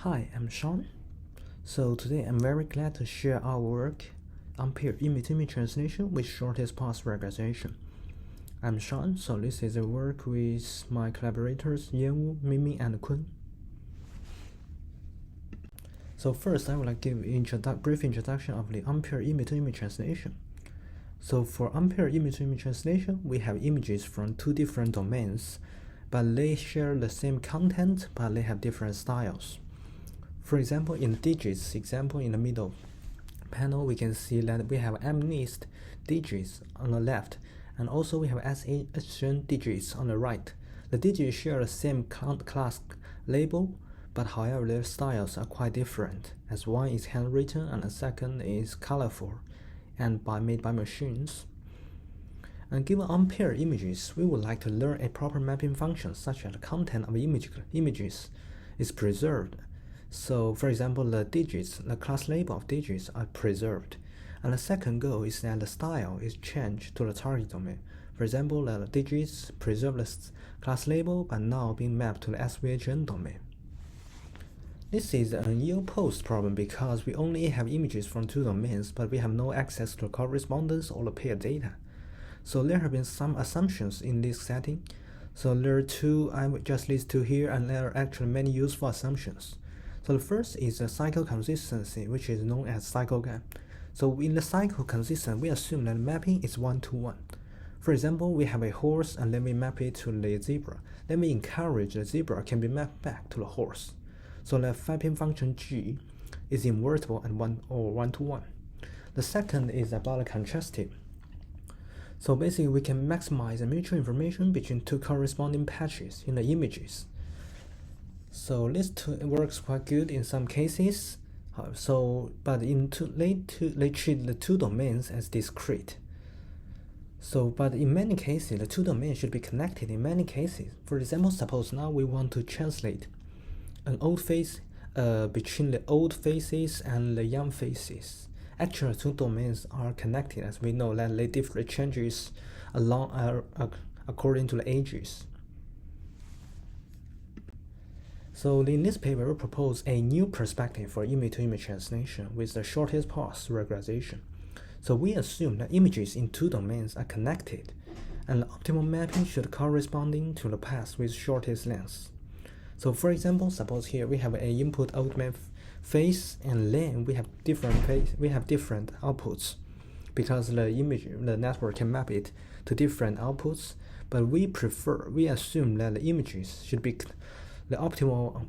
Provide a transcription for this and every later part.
Hi, I'm Sean. So today I'm very glad to share our work unpaired image-to-image translation with shortest path regularization. I'm Sean, so this is a work with my collaborators Yanwu, Mimi, and Kun. So first, I would like to give a brief introduction of the unpaired image-to-image translation. So for unpaired image-to-image translation, we have images from two different domains, but they share the same content, but they have different styles. For example, in the digits example in the middle panel, we can see that we have MNIST digits on the left, and also we have SHN digits on the right. The digits share the same class label, but however their styles are quite different, as one is handwritten and the second is colorful and made by machines. And given unpaired images, we would like to learn a proper mapping function such that the content of images is preserved. So, for example, the class label of digits are preserved. And the second goal is that the style is changed to the target domain. For example, the digits preserve the class label but now being mapped to the SVHN domain. This is an ill-posed problem because we only have images from two domains, but we have no access to the correspondence or the paired data. So there have been some assumptions in this setting. So there are two, I would just list two here, and there are actually many useful assumptions. So the first is the cycle consistency, which is known as cycle gap. So in the cycle consistency, we assume that mapping is one-to-one. For example, we have a horse and then we map it to the zebra. Then we encourage the zebra can be mapped back to the horse. So the mapping function G is invertible and one-to-one. The second is about the contrastive. So basically, we can maximize the mutual information between two corresponding patches in the images. So this works quite good in some cases. But they treat the two domains as discrete. But in many cases, the two domains should be connected in many cases. For example, suppose now we want to translate an old face between the old faces and the young faces. Actually, two domains are connected, as we know that they differ changes according to the ages. So in this paper, we propose a new perspective for image-to-image translation with the shortest path regularization. So we assume that images in two domains are connected, and the optimal mapping should corresponding to the path with shortest length. So for example, suppose here we have an input output face, and then we have different outputs, because the network can map it to different outputs. But we assume that the images should be the optimal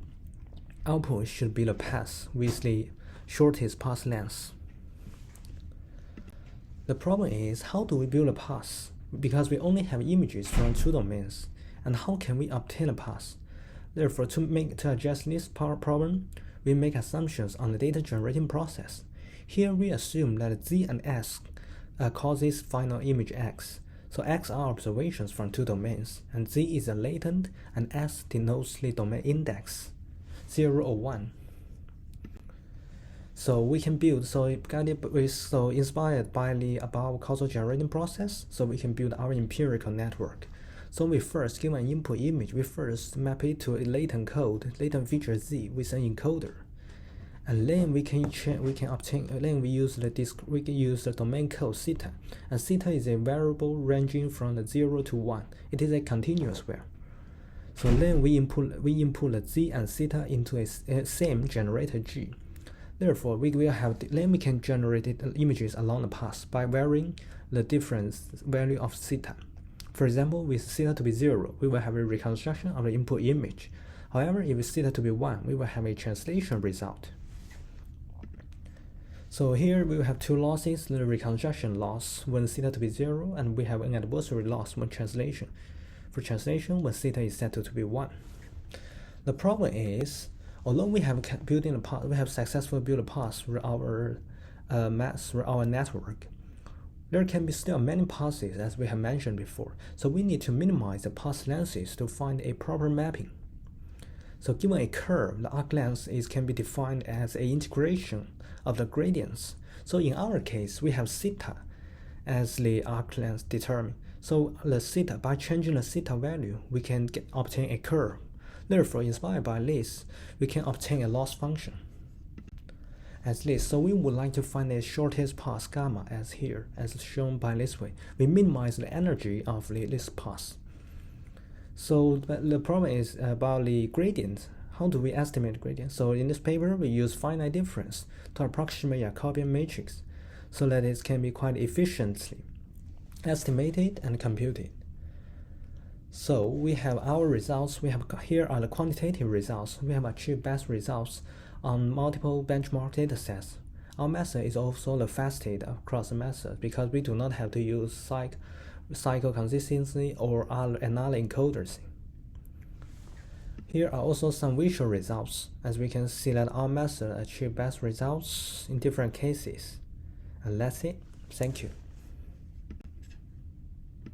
output should be the path with the shortest path length. The problem is, how do we build a path? Because we only have images from two domains, and how can we obtain a path? Therefore, to address this problem, we make assumptions on the data generating process. Here we assume that Z and S causes final image X. So X are observations from two domains, and Z is a latent, and S denotes the domain index, 0 or 1. So we can build, inspired by the above causal generating process, so we can build our empirical network. So we first give an input image, we first map it to a latent feature Z with an encoder. And then we can use the domain code theta, and theta is a variable ranging from the 0 to 1. It is a continuous where. So then we input the Z and theta into a same generator G. Therefore, we can generate images along the path by varying the difference value of theta. For example, with theta to be 0, we will have a reconstruction of the input image. However, if theta to be 1, we will have a translation result. So here we will have two losses, the reconstruction loss when theta to be 0, and we have an adversary loss when translation. For translation, when theta is set to be 1. The problem is, although we have successfully built a path through our network, there can be still many passes, as we have mentioned before. So we need to minimize the path lengths to find a proper mapping. So given a curve, the arc length can be defined as an integration of the gradients. So in our case, we have theta as the arc length determined. So the theta, by changing the theta value, we can obtain a curve. Therefore, inspired by this, we can obtain a loss function as this. So we would like to find the shortest path gamma as here, as shown by this way. We minimize the energy of this path. So the problem is about the gradient. How do we estimate the gradient? So in this paper, we use finite difference to approximate a Jacobian matrix so that it can be quite efficiently estimated and computed. So we have our results. Here are the quantitative results. We have achieved best results on multiple benchmark datasets. Our method is also the fastest across the methods because we do not have to use cycle consistency or another encoders. Here are also some visual results, as we can see that our method achieved best results in different cases. And that's it. Thank you.